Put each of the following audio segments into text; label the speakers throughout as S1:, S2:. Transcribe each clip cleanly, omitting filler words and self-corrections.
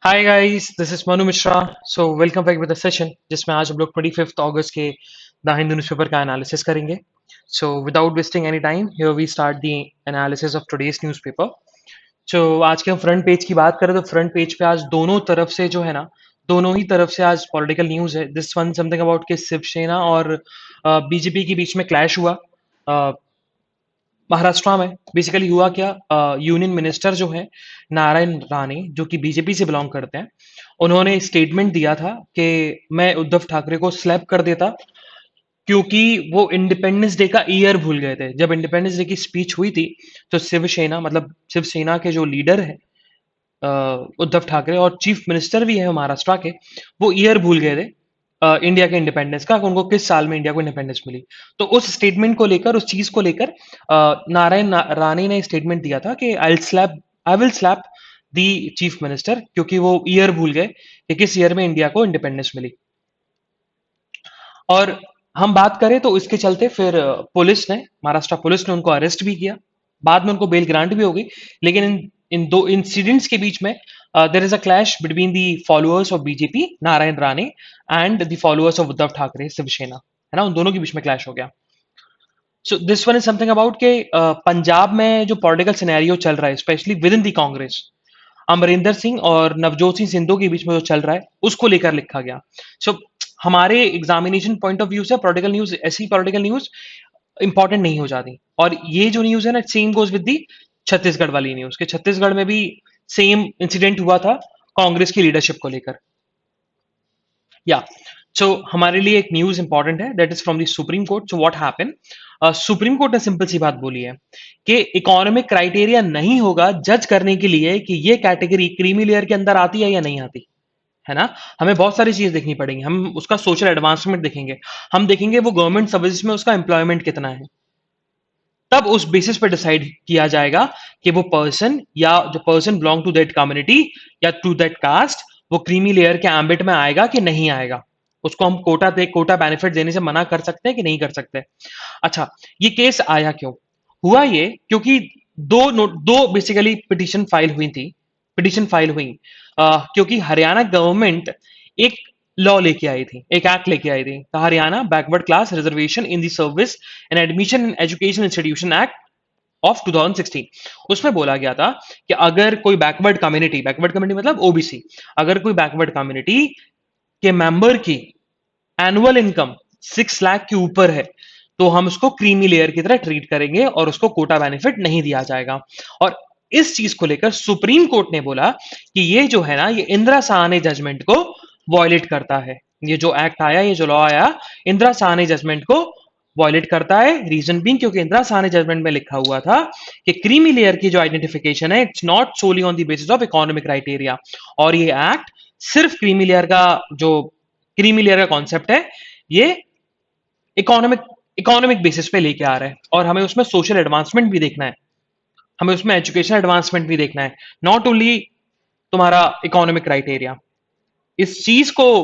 S1: Hi guys, this is Manu Mishra. So welcome back with the session जिसमें आज हम लोग 25 अगस्त के द हिंदू न्यूज़पेपर का एनालिसिस करेंगे। So without wasting any time here we start the analysis of today's newspaper. जो आज के हम फ्रंट पेज की बात करें तो फ्रंट पेज पे आज दोनों तरफ से जो है ना, दोनों ही तरफ से आज पॉलिटिकल न्यूज़ है। दिस वन समथिंग अबाउट कि शिवसेना और बीजेपी के बीच में क्लैश हुआ। महाराष्ट्र में बेसिकली हुआ क्या, यूनियन मिनिस्टर जो है नारायण राणे, जो कि बीजेपी से बिलोंग करते हैं, उन्होंने स्टेटमेंट दिया था कि मैं उद्धव ठाकरे को स्लैप कर देता, क्योंकि वो इंडिपेंडेंस डे का ईयर भूल गए थे। जब इंडिपेंडेंस डे की स्पीच हुई थी तो शिवसेना मतलब शिवसेना के जो लीडर है उद्धव ठाकरे और चीफ मिनिस्टर भी है महाराष्ट्र के, वो ईयर भूल गए थे इंडिया के इंडिपेंडेंस का, उनको किस साल में इंडिया को इंडिपेंडेंस मिली। तो उस स्टेटमेंट को लेकर, उस चीज को लेकर राणे ने स्टेटमेंट दिया था कि I will slab the chief minister, क्योंकि वो ईयर भूल गए कि किस ईयर में इंडिया को इंडिपेंडेंस मिली। और हम बात करें तो इसके चलते फिर पुलिस ने, महाराष्ट्र पुलिस ने उनको अरेस्ट भी किया। बाद में उनको बेल ग्रांट भी हो गई। लेकिन इन दो इंसिडेंट्स के बीच में there is a clash between the followers of BJP Narayan Rane and the followers of Uddhav Thackeray Shiv Sena, है ना, उन दोनों के बीच में क्लैश हो गया। So this one is something about के पंजाब में जो पॉलिटिकल सिनेरियो चल रहा है, specially with in the Congress, Amarinder Singh और नवजोत सिंह सिद्धू के बीच में जो चल रहा है उसको लेकर लिखा गया। सो हमारे एग्जामिनेशन पॉइंट ऑफ व्यू से पॉलिटिकल न्यूज, ऐसी पॉलिटिकल न्यूज इंपॉर्टेंट नहीं हो जाती। और ये जो न्यूज है ना, same goes with the Chhattisgarh वाली न्यूज, के छत्तीसगढ़ में भी सेम इंसिडेंट हुआ था कांग्रेस की लीडरशिप को लेकर। या सो हमारे लिए एक न्यूज इंपॉर्टेंट है, that is from the supreme court. So what happen, supreme court ने सिंपल सी बात बोली है कि इकोनॉमिक क्राइटेरिया नहीं होगा जज करने के लिए कि ये कैटेगरी क्रीमी लेयर के अंदर आती है या नहीं आती, है ना। हमें बहुत सारी चीज देखनी पड़ेंगी। हम उसका सोशल एडवांसमेंट देखेंगे, हम देखेंगे वो गवर्नमेंट सर्विस में उसका एम्प्लॉयमेंट कितना है। तब उस बेसिस पे डिसाइड किया जाएगा कि वो पर्सन या जो person belong to that community या टू दैट कास्ट, वो क्रीमी लेयर के एम्बिट में आएगा कि नहीं आएगा। उसको हम कोटा बेनिफिट देने से मना कर सकते हैं कि नहीं कर सकते। अच्छा, ये केस आया क्यों? हुआ ये क्योंकि दो बेसिकली पिटीशन फाइल हुई, क्योंकि हरियाणा गवर्नमेंट एक लॉ लेके आई थी, एक एक्ट लेके आई थी, the Haryana backward class reservation in the service and admission in education institution act of 2016। उसमें बोला गया था कि अगर कोई बैकवर्ड कम्युनिटी मतलब ओबीसी, अगर कोई बैकवर्ड कम्युनिटी के मेंबर की एनुअल इनकम 6 लाख के ऊपर है, तो हम उसको क्रीमी लेयर की तरह ट्रीट करेंगे और उसको कोटा बेनिफिट नहीं दिया जाएगा। और इस चीज को लेकर सुप्रीम कोर्ट ने बोला कि ये जो है ना, ये इंदिरा साहनी जजमेंट को वॉयलेट करता है। ये जो एक्ट आया, ये जो लॉ आया, इंदिरा साहनी जजमेंट को वॉयलेट करता है। रीजन बीइंग, क्योंकि इंदिरा साहनी जजमेंट में लिखा हुआ था कि क्रीमी लेयर की जो आइडेंटिफिकेशन है, it's not solely on the basis of economic criteria. और ये एक्ट सिर्फ क्रीमी लेयर का कॉन्सेप्ट है, ये इकोनॉमिक इकोनॉमिक बेसिस पे लेके आ रहा है। और हमें उसमें सोशल एडवांसमेंट भी देखना है, हमें उसमें एजुकेशन एडवांसमेंट भी देखना है, नॉट ओनली तुम्हारा इकोनॉमिक क्राइटेरिया। इस चीज को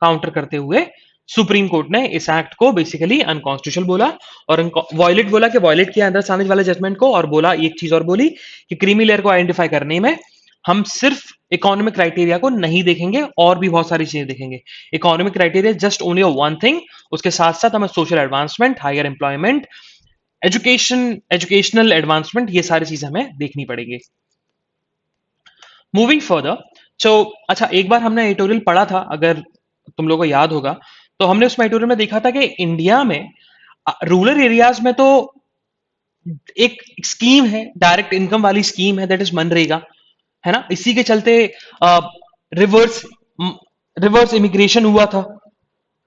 S1: काउंटर करते हुए सुप्रीम कोर्ट ने इस एक्ट को बेसिकली अनकॉन्स्टिट्यूशनल बोला और वॉयलेट बोला, कि वॉयलेट किया अंदर सानिज वाले जजमेंट को। और बोला एक चीज और बोली कि क्रीमी लेयर को आइडेंटिफाई करने में हम सिर्फ इकोनॉमिक क्राइटेरिया को नहीं देखेंगे, और भी बहुत सारी चीजें देखेंगे। Economic criteria just only one thing, उसके साथ साथ हमें social advancement, higher employment, educational advancement, ये सारी चीजें हमें देखनी पड़ेगी। मूविंग फर्दर, सो अच्छा, एक बार हमने एडिटोरियल पढ़ा था, अगर तुम लोगों को याद होगा, तो हमने उसमें एडिटोरियल में देखा था कि इंडिया में रूरल एरियाज में तो एक स्कीम है, डायरेक्ट इनकम वाली स्कीम है, दैट इज मनरेगा, है ना। इसी के चलते रिवर्स रिवर्स इमिग्रेशन हुआ था,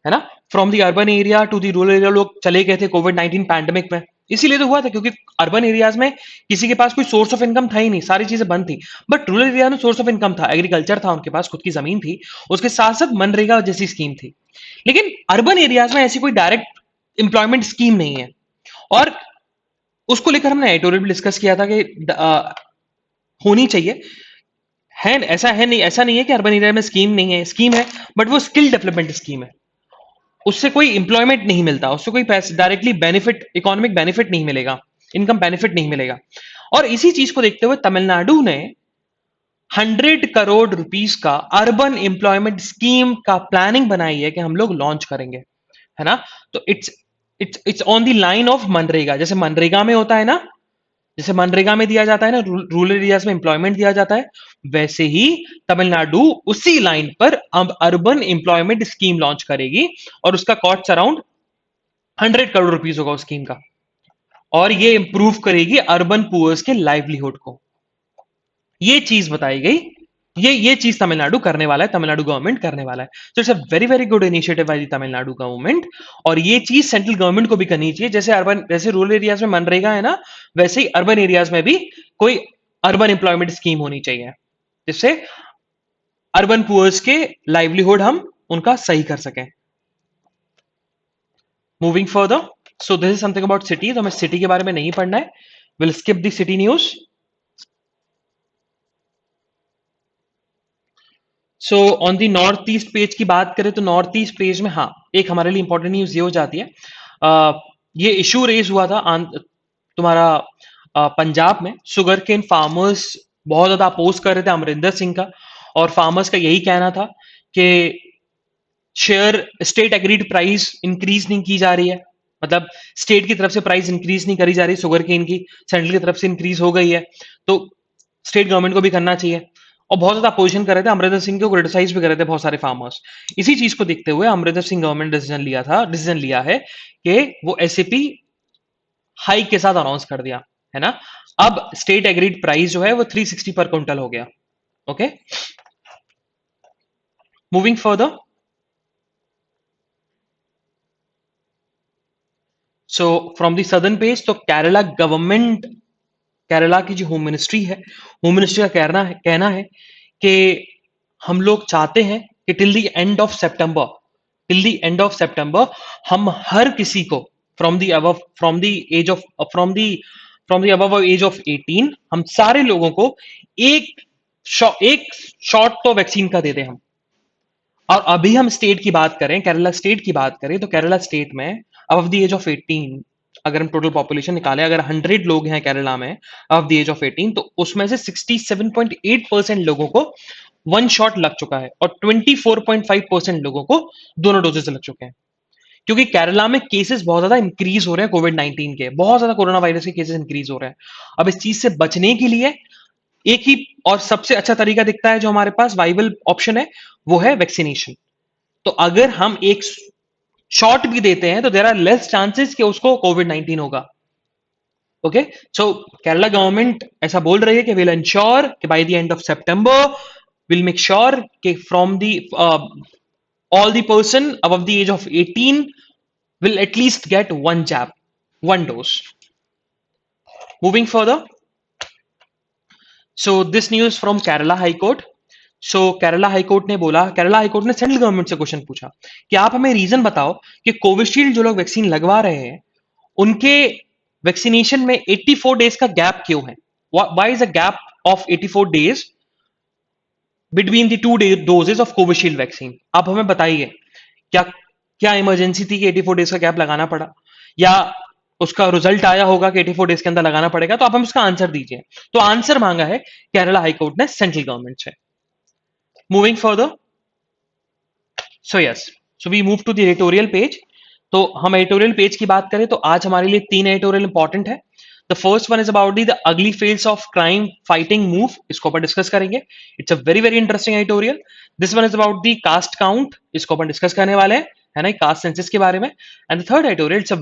S1: है ना, from the urban area to the rural area लोग चले गए थे कोविड-19 पैंडेमिक में। इसीलिए तो हुआ था, क्योंकि अर्बन एरियाज में किसी के पास कोई सोर्स ऑफ इनकम था ही नहीं, सारी चीजें बंद थी। बट रूरल एरिया में सोर्स ऑफ इनकम था, एग्रीकल्चर था, उनके पास खुद की जमीन थी, उसके साथ साथ मनरेगा जैसी स्कीम थी। लेकिन अर्बन एरियाज में ऐसी कोई डायरेक्ट एम्प्लॉयमेंट स्कीम नहीं है। और उसको लेकर हमने एडिटोरियल भी डिस्कस किया था कि होनी चाहिए। ऐसा नहीं है कि अर्बन एरिया में स्कीम नहीं है, स्कीम है, बट वो स्किल डेवलपमेंट स्कीम है। उससे कोई इंप्लॉयमेंट नहीं मिलता, उससे कोई पैसे डायरेक्टली बेनिफिट, इकोनॉमिक बेनिफिट नहीं मिलेगा, इनकम बेनिफिट नहीं मिलेगा। और इसी चीज को देखते हुए तमिलनाडु ने 100 करोड़ रुपीस का अर्बन एम्प्लॉयमेंट स्कीम का प्लानिंग बनाई है कि हम लोग लॉन्च करेंगे, है ना। तो it's on the line of MNREGA. जैसे मनरेगा में होता है ना, जैसे मनरेगा में दिया जाता है ना, रूरल एरियाज में एम्प्लॉयमेंट दिया जाता है, वैसे ही तमिलनाडु उसी लाइन पर अब अर्बन एम्प्लॉयमेंट स्कीम लॉन्च करेगी, और उसका कॉस्ट अराउंड 100 करोड़ रुपीस होगा उस स्कीम का, और ये इंप्रूव करेगी अर्बन पुअर्स के लाइवलीहुड को। ये चीज बताई गई, ये चीज तमिलनाडु करने वाला है, तमिलनाडु गवर्नमेंट करने वाला है। तो it's a very very good initiative by the Tamil Nadu government. और ये चीज सेंट्रल गवर्नमेंट को भी करनी चाहिए। जैसे रूरल एरियाज में मनरेगा है ना, वैसे ही अर्बन एरियाज में भी कोई अर्बन एम्प्लॉयमेंट स्कीम होनी चाहिए, जिससे अर्बन पुअर्स के लाइवलीहुड हम उनका सही कर सकें। Moving further, so this is something about city. तो हमें सिटी के बारे में नहीं पढ़ना है, will skip the city news. So on the north east page की बात करें तो नॉर्थ ईस्ट पेज में हाँ, एक हमारे लिए इंपॉर्टेंट न्यूज ये हो जाती है, ये इशू रेज हुआ था तुम्हारा पंजाब में। शुगर केन फार्मर्स बहुत ज्यादा अपोज कर रहे थे अमरिंदर सिंह का, और फार्मर्स का यही कहना था कि share state agreed price increase नहीं की जा रही है, मतलब स्टेट की तरफ से प्राइस इंक्रीज नहीं करी जा रही, शुगर केन की सेंट्रल की तरफ से इंक्रीज हो गई है, तो स्टेट गवर्नमेंट को भी करना चाहिए। और बहुत ज्यादा अपोजिशन कर रहे थे, अमरिंदर सिंह को क्रिटिसाइज भी कर रहे थे बहुत सारे फार्मर्स। इसी चीज को देखते हुए अमरिंदर सिंह गवर्नमेंट डिसीजन लिया है कि वो एसएपी हाइक के साथ अनाउंस कर दिया, है ना। अब स्टेट एग्रीड प्राइस जो है वो 360 पर क्विंटल हो गया। Okay, moving further, so from the southern page, तो केरला गवर्नमेंट, केरला की जो होम मिनिस्ट्री है, होम मिनिस्ट्री का कहना है कि हम लोग चाहते हैं कि टिल द एंड ऑफ सितंबर हम हर किसी को from the above age of 18, हम सारे लोगों को एक शॉट तो वैक्सीन का दे दें हम। और अभी हम स्टेट की बात करें, केरला स्टेट की बात करें, तो केरला स्टेट में अबव द एज ऑफ 18, अगर हम टोटल पॉपुलेशन निकालें, अगर 100 लोग हैं केरला में अबव द एज ऑफ 18, तो उसमें से 67.8% लोगों को वन शॉट लग चुका है, और 24.5% लोगों को दोनों डोजेस लग चुके हैं। क्योंकि केरला में केसेस बहुत ज्यादा इंक्रीज हो रहे हैं, कोविड-19 के बहुत ज्यादा कोरोना वायरस के केसेस इंक्रीज हो रहे हैं। अब इस चीज से बचने के लिए एक ही और सबसे अच्छा तरीका दिखता है, जो हमारे पास वाइबल ऑप्शन है, वो है वैक्सीनेशन। तो अगर हम एक शॉट भी देते हैं तो देर आर लेस चांसेस कि उसको कोविड-19 होगा। ओके, सो केरला गवर्नमेंट ऐसा बोल रही है कि विल इंश्योर कि बाय द एंड ऑफ सितंबर विल मेक श्योर कि from the all the person above the age of 18 will at least get one jab, one dose. Moving further, so this news from Kerala High Court. So Kerala high court ने बोला, Kerala high court ने central government से question पूछा कि आप हमें reason बताओ कि कोविशील्ड जो लोग वैक्सीन लगवा रहे हैं उनके वैक्सीनेशन में 84 डेज का गैप क्यों है, why is a gap of 84 days between the two doses of covishield vaccine. आप हमें बताइए, क्या क्या इमरजेंसी थी कि 84 डेज का गैप लगाना पड़ा, या उसका रिजल्ट आया होगा कि 84 डेज के अंदर लगाना पड़ेगा। तो आप हमें उसका आंसर दीजिए। तो आंसर मांगा है केरला हाईकोर्ट ने सेंट्रल गवर्नमेंट से। Moving further, so yes, so we move to the editorial page. तो हम एडिटोरियल पेज की बात करें तो आज हमारे लिए 3 एडिटोरियल इंपॉर्टेंट है। The first one is about the ugly face of crime fighting move, इसको अपन डिस्कस करेंगे। It's a very very interesting editorial. This one is about the caste count, इसको अपन डिस्कस करने वाले हैं, है ना, कास्ट सेंसस के बारे में। And the third editorial, it's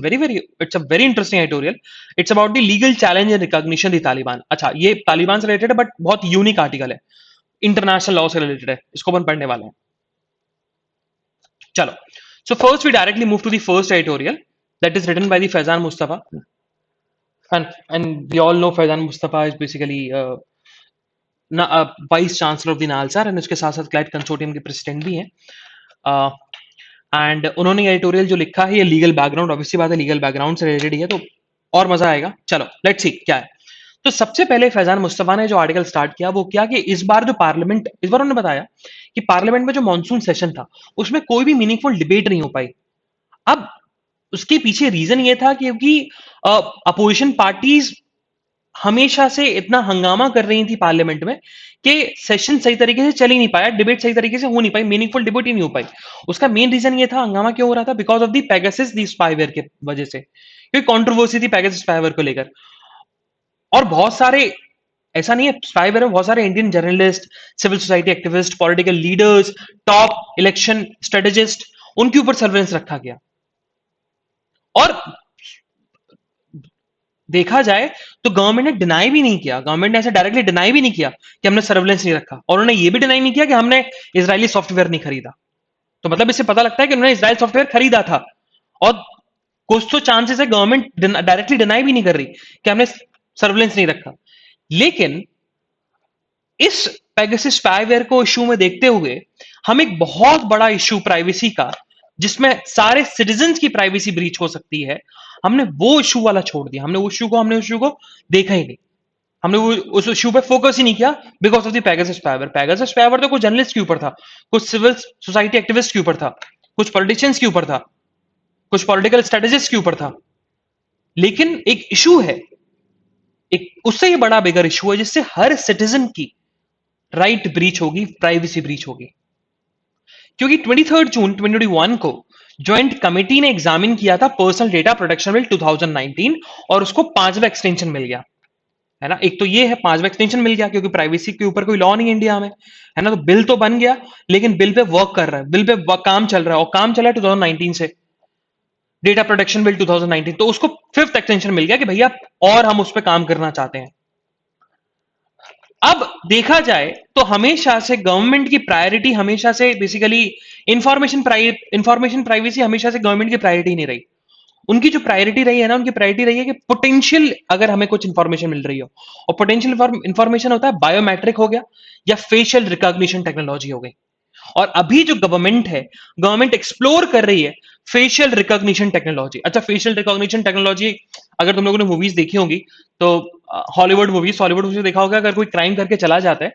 S1: a very interesting editorial. It's about the legal challenge and recognition the Taliban. अच्छा, ये तालिबान से रिलेटेड है बट बहुत यूनिक आर्टिकल है, इंटरनेशनल लॉ से रिलेटेड है, इसको अपन पढ़ने वाले हैं। चलो, so first we directly move to the first editorial that is written by the Faizan Mustafa, and we all know Faizan Mustafa is basically vice chancellor of the NALSA, and उसके साथ साथ Clyde consortium के president भी हैं। And उन्होंने editorial जो लिखा है, ये लीगल बैकग्राउंड, ऑब्वियसली बात है लीगल बैकग्राउंड से रिलेटेड है, तो और मजा आएगा। चलो लेट्स सी क्या है। तो सबसे पहले फैजान मुस्तफा ने जो आर्टिकल स्टार्ट किया वो क्या कि इस बार उन्होंने बताया कि पार्लियामेंट में जो मॉनसून सेशन था उसमें कोई भी मीनिंगफुल डिबेट नहीं हो पाई। अब उसके पीछे रीजन ये था क्योंकि अपोजिशन पार्टीज हमेशा से इतना हंगामा कर रही थी पार्लियामेंट में कि सेशन सही तरीके से चल ही नहीं पाया, डिबेट सही तरीके से हो नहीं पाई, मीनिंगफुल डिबेट ही नहीं हो पाई। उसका मेन रीजन ये था हंगामा क्यों हो रहा था, because of the Pegasus the spyware के वजह से, क्योंकि कंट्रोवर्सी थी पेगासस स्पाईवेयर को लेकर। और बहुत सारे, ऐसा नहीं है स्पाईवेयर में, बहुत सारे Indian journalist, civil society activist, political leaders, top election strategist, उनके ऊपर सर्वेलेंस रखा गया। और देखा जाए तो गवर्नमेंट ने डिनाई भी नहीं किया, गवर्नमेंट ने ऐसे डायरेक्टली डिनाई भी नहीं किया कि हमने सर्वेलेंस नहीं रखा, और उन्होंने ये भी डिनाई नहीं किया कि हमने इजरायली सॉफ्टवेयर नहीं खरीदा। तो मतलब इससे पता लगता है कि उन्होंने इजराइल सॉफ्टवेयर खरीदा था। और कुछ तो चांसेस है गवर्नमेंट डायरेक्टली डिनाई भी नहीं कर रही कि हमने सर्वेलेंस नहीं रखा। लेकिन इस पेगासस स्पाईवेयर को इश्यू में देखते हुए हम एक बहुत बड़ा इश्यू प्राइवेसी का, जिसमें सारे सिटीजन्स की प्राइवेसी ब्रीच हो सकती है, हमने वो इश्यू वाला छोड़ दिया। हमने उस इश्यू को देखा ही नहीं, हमने वो उस इश्यू पे फोकस ही नहीं किया because of the Pegasus spyware. Pegasus spyware तो कुछ जर्नलिस्ट के ऊपर था, कुछ सिविल सोसाइटी एक्टिविस्ट के ऊपर था, कुछ पॉलिटिशियंस के ऊपर था, कुछ पॉलिटिकल स्ट्रेटेजिस्ट के ऊपर था। लेकिन एक इशू है, एक उससे ही बड़ा बिगर इशू है, जिससे हर सिटीजन की राइट ब्रीच होगी, प्राइवेसी ब्रीच होगी। क्योंकि 23 जून 2021 को ज्वाइंट कमेटी ने एग्जामिन किया था पर्सनल डेटा प्रोटेक्शन बिल 2019, और उसको 5वां एक्सटेंशन मिल गया है ना। एक तो ये है 5वां एक्सटेंशन मिल गया, क्योंकि प्राइवेसी के ऊपर कोई लॉ नहीं है इंडिया में, है ना। तो बिल तो बन गया, लेकिन बिल पे वर्क कर रहा है, बिल पे काम चल रहा है, और काम चला है 2019 से, डेटा प्रोटेक्शन बिल 2019। तो उसको 5th एक्सटेंशन मिल गया कि भैया और हम उस पर काम करना चाहते हैं। अब देखा जाए तो हमेशा से गवर्नमेंट की प्रायोरिटी, हमेशा से बेसिकली इंफॉर्मेशन प्राइवेसी हमेशा से गवर्नमेंट की प्रायोरिटी नहीं रही। उनकी जो प्रायोरिटी रही है ना, उनकी प्रायोरिटी रही है कि पोटेंशियल अगर हमें कुछ इंफॉर्मेशन मिल रही हो, और पोटेंशियल इंफॉर्मेशन होता है बायोमेट्रिक हो गया या फेशियल रिकॉग्निशन टेक्नोलॉजी हो गई। और अभी जो गवर्नमेंट है, गवर्नमेंट एक्सप्लोर कर रही है फेशियल रिकॉग्निशन टेक्नोलॉजी। अच्छा, फेशियल रिकॉग्निशन टेक्नोलॉजी, अगर तुम लोगों ने मूवीज देखी होंगी तो हॉलीवुड मूवीज देखा होगा, अगर कोई क्राइम करके चला जाता है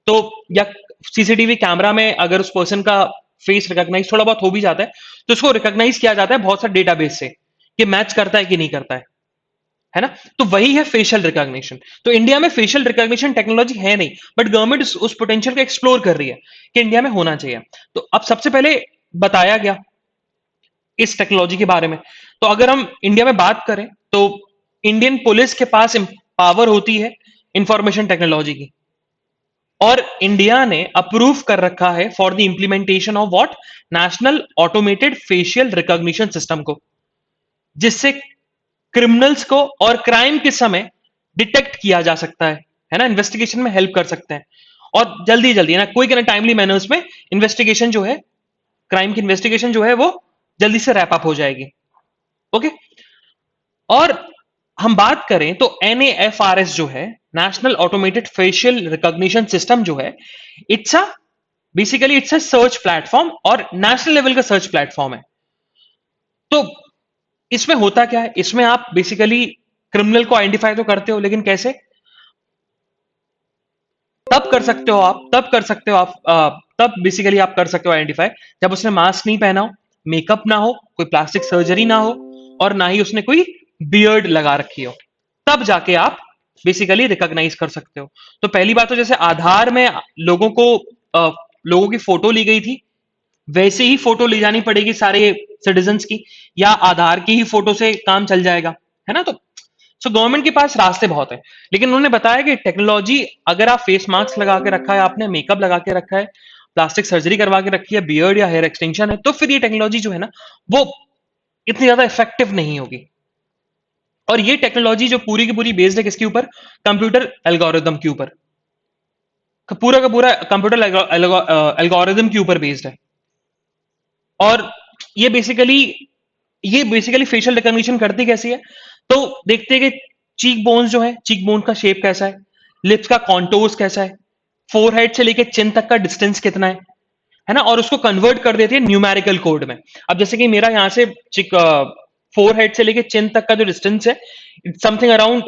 S1: तो, या सीसीटीवी कैमरा में अगर उस पर्सन का फेस रिकॉग्नाइज थोड़ा बहुत हो भी जाता है, तो उसको रिकॉग्नाइज किया जाता है बहुत सारे डेटाबेस से कि मैच करता है कि नहीं करता है ना। तो वही है फेशियल रिकॉग्निशन। तो इंडिया में फेशियल रिकॉग्निशन टेक्नोलॉजी है नहीं, बट गवर्नमेंट उस पोटेंशियल को एक्सप्लोर कर रही है कि इंडिया में होना चाहिए। तो अब सबसे पहले बताया गया इस टेक्नोलॉजी के बारे में। तो अगर हम इंडिया में बात करें तो इंडियन पुलिस के पास पावर होती है इंफॉर्मेशन टेक्नोलॉजी की, और इंडिया ने अप्रूव कर रखा है for the implementation of what, national automated facial recognition system को, जिससे क्रिमिनल्स को और क्राइम के समय डिटेक्ट किया जा सकता है ना, इन्वेस्टिगेशन में हेल्प कर सकते हैं, और जल्दी जल्दी है ना, क्विक एंड टाइमली मैनर्स में इन्वेस्टिगेशन जो है, क्राइम की इन्वेस्टिगेशन जो है वो जल्दी से रैप अप हो जाएगी। ओके। और हम बात करें तो NAFRS जो है, national automated facial recognition system जो है, it's a basically it's a search platform, और नेशनल लेवल का सर्च प्लेटफॉर्म है। तो इसमें होता क्या है, इसमें आप बेसिकली क्रिमिनल को आइडेंटिफाई तो करते हो, लेकिन कैसे, तब बेसिकली आप कर सकते हो आइडेंटिफाई जब उसने मास्क नहीं पहना हो, मेकअप ना हो, कोई प्लास्टिक सर्जरी ना हो, और ना ही उसने कोई बियर्ड लगा रखी हो, तब जाके आप बेसिकली रिकॉग्नाइज कर सकते हो। तो पहली बात तो जैसे आधार में लोगों की फोटो ली गई थी, वैसे ही फोटो ले जानी पड़ेगी सारे सिटीजन्स की, या आधार की ही फोटो से काम चल जाएगा, है ना। तो सो गवर्नमेंट के पास रास्ते बहुत है, लेकिन उन्होंने बताया कि टेक्नोलॉजी, अगर आप फेस मास्क लगा के रखा है, आपने मेकअप लगा के रखा है, प्लास्टिक सर्जरी करवा के रखी है, बियर्ड या हेयर एक्सटेंशन है, तो फिर ये टेक्नोलॉजी जो है ना, वो इतनी ज्यादा इफेक्टिव नहीं होगी। और ये टेक्नोलॉजी जो पूरी की पूरी बेस्ड है किसके ऊपर, कंप्यूटर एल्गोरिदम के ऊपर, पूरा का पूरा कंप्यूटर एल्गोरिदम के ऊपर बेस्ड है। और ये बेसिकली फेशियल रिकॉग्निशन करती कैसी है, तो देखते हैं कि चीक बोन्स जो है, चीक बोन का शेप कैसा है, लिप्स का कॉन्टोर्स कैसा है, फोरहेड से लेके चिन तक का डिस्टेंस कितना है ना, और उसको कन्वर्ट कर देते हैं न्यूमेरिकल कोड में। अब जैसे कि मेरा यहां से फोरहेड से लेके चिन तक का जो डिस्टेंस है, समथिंग अराउंड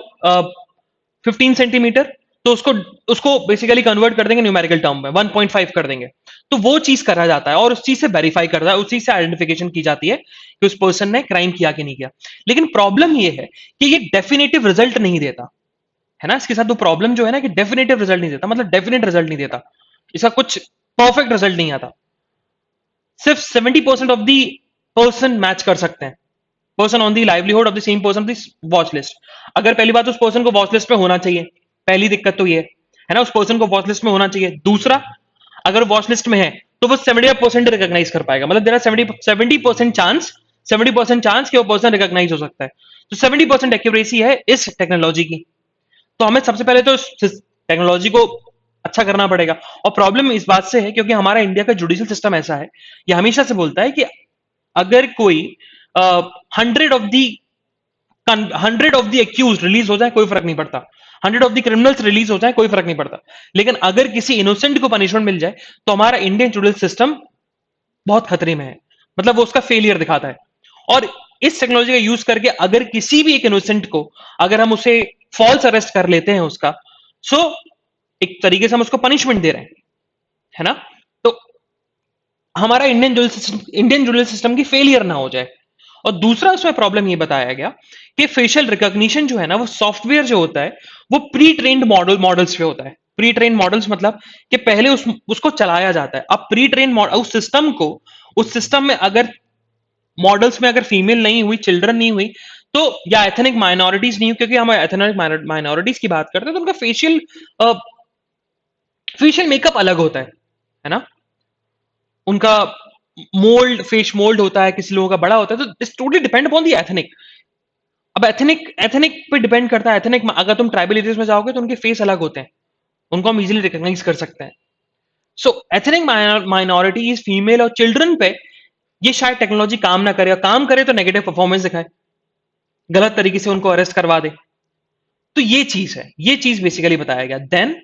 S1: 15 सेंटीमीटर, तो उसको उसको बेसिकली कन्वर्ट कर देंगे न्यूमेरिकल टर्म में, 1.5 कर देंगे, तो वो चीज करा जाता है, और उस चीज से वेरीफाई करता है, उस चीज से आइडेंटिफिकेशन की जाती है कि उस पर्सन ने क्राइम किया कि नहीं किया। लेकिन प्रॉब्लम ये है कि ये डेफिनेटिव रिजल्ट नहीं देता, है ना। इसके साथ दो प्रॉब्लम जो है ना कि डेफिनेटिव रिजल्ट नहीं देता, मतलब डेफिनेट रिजल्ट नहीं देता, इसका कुछ परफेक्ट रिजल्ट नहीं आता। सिर्फ 70% ऑफ दी पर्सन मैच कर सकते हैं, person on the livelihood of the same person this watch list. अगर पहली बात तो उस पर्सन को वॉच लिस्ट में होना चाहिए, पहली दिक्कत तो ये है ना, उस पर्सन को वॉच लिस्ट में होना चाहिए। दूसरा, अगर वॉच लिस्ट में है तो वो 70% रिकॉग्नाइज कर पाएगा, मतलब देयर आर 70% चांस, 70% चांस कि वो पर्सन रिकॉग्नाइज हो सकता है। तो 70% एक्यूरेसी है इस टेक्नोलॉजी की। तो हमें सबसे पहले तो टेक्नोलॉजी को अच्छा करना पड़ेगा। और प्रॉब्लम इस बात से है क्योंकि हमारा इंडिया का जुडिशियल सिस्टम ऐसा है, ये हमेशा से बोलता है कि अगर कोई 100 ऑफ द एक्यूज रिलीज हो जाए कोई फर्क नहीं पड़ता, 100 ऑफ द क्रिमिनल्स रिलीज हो जाए कोई फर्क नहीं पड़ता, लेकिन अगर किसी इनोसेंट को पनिशमेंट मिल जाए तो हमारा इंडियन जुडिशियल सिस्टम बहुत खतरे में है, मतलब वो उसका फेलियर दिखाता है। और इस टेक्नोलॉजी का यूज करके अगर किसी भी एक इनोसेंट को अगर हम उसे फॉल्स अरेस्ट कर लेते हैं उसका, सो एक तरीके से हम उसको पनिशमेंट दे रहे हैं, है ना। तो हमारा इंडियन जुडिशियल सिस्टम की फेलियर ना हो जाए। और दूसरा उसमें प्रॉब्लम ये बताया गया कि फेशियल रिकॉग्निशन जो है ना, वो सॉफ्टवेयर जो होता है वो प्री ट्रेन्ड मॉडल्स पे होता है। प्री ट्रेन मॉडल्स मतलब कि पहले उसको चलाया जाता है। अब प्री ट्रेन उस सिस्टम को, उस सिस्टम में अगर मॉडल्स में अगर फीमेल नहीं हुई, चिल्ड्रन नहीं हुई, तो या एथनिक माइनॉरिटीज नहीं हुई, क्योंकि हम एथनिक माइनॉरिटीज की बात करते हैं तो उनका फेशियल मेकअप अलग होता है ना। उनका फेस मोल्ड होता है, किसी लोगों का बड़ा होता है, तो it's totally depend upon the ethnic. अब एथनिक पे डिपेंड करता है। एथनिक अगर तुम ट्राइबल एरियाज में जाओगे तो उनके फेस अलग होते हैं, उनको हम इजीली रिकॉग्नाइज कर सकते हैं। सो एथनिक माइनॉरिटीज, फीमेल और चिल्ड्रन पे ये शायद टेक्नोलॉजी काम ना करे, और काम करे तो नेगेटिव परफॉर्मेंस दिखाए, गलत तरीके से उनको अरेस्ट करवा दे। तो ये चीज है, ये चीज बेसिकली बताया गया। देन